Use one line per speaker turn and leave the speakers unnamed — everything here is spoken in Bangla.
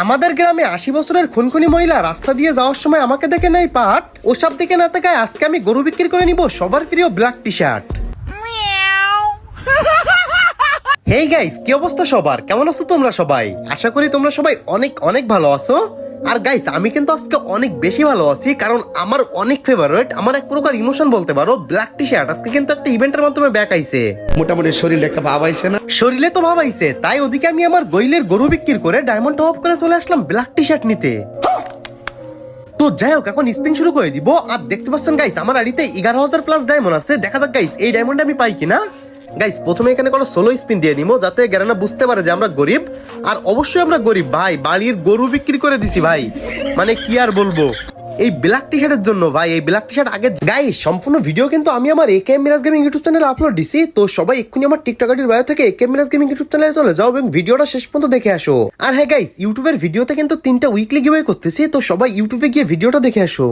আমাদের গ্রামে 80 বছরের খুনখুনি মহিলা রাস্তা দিয়ে যাওয়ার সময় আমাকে দেখে নেই পাট, ওসব দিকে না তাকায় আজকে আমি গরু বিক্রি করে নিব সবার প্রিয় black T shirt. Hey guys, কি অবস্থা সবার? কেমন আছো তোমরা সবাই? আশা করি তোমরা সবাই অনেক অনেক ভালো আছো। আর গাইস, আমি কিন্তু আজকে অনেক বেশি ভালো আছি, কারণ আমার অনেক ফেভারিট, আমার এক প্রকার ইমোশন বলতে পারো, ব্ল্যাক টি শার্ট আজকে কিন্তু একটা ইভেন্টের মাধ্যমে ব্যাক আইছে।
মোটামুটি শরীরে একটা ভাব আইছে না?
শরীরে তো ভাব আইছে, তাই ওদিকে আমি আমার গইলের গরু বিক্রি করে ডায়মন্ড টপ করে চলে আসলাম ব্ল্যাক টি শার্ট নিতে। তো যাই হোক, এখন স্পিন শুরু করে দিব। আর দেখতে পাচ্ছেন গাইস, আমার আড়িতে 11,000 প্লাস ডায়মন্ড আছে। দেখা যাক গাইস এই ডায়মন্ড আমি পাই কিনা। গাইস প্রথমে এখানে কোনো সোলো স্পিন দিয়ে নিবো, যাতে গ্যারানা বুঝতে পারে যে আমরা গরিব। আর অবশ্যই আমরা গরিব ভাই, বাড়ির গরু বিক্রি করে দিছি ভাই, মানে কি আর বলবো এই ব্ল্যাক টি শার্টের জন্য ভাই। এই ব্ল্যাক টি শার্ট আগে গাইস সম্পূর্ণ ভিডিও কিন্তু আমি আমার একেএম মিরাজ গেমিং ইউটিউব চ্যানেলে আপলোড দিছি। তো সবাই এক্ষুনি আমার টিকটক আইডির বায়ো থেকে একেএম মিরাজ গেমিং ইউটিউব চ্যানেলে চলে যাও এবং ভিডিওটা শেষ পর্যন্ত দেখে আসো। আর হ্যাঁ গাইস, ইউটিউবের ভিডিওতে কিন্তু 3টা উইকলি গিভওয়ে করতেছি, তো সবাই ইউটিউবে গিয়ে ভিডিওটা দেখে আসো।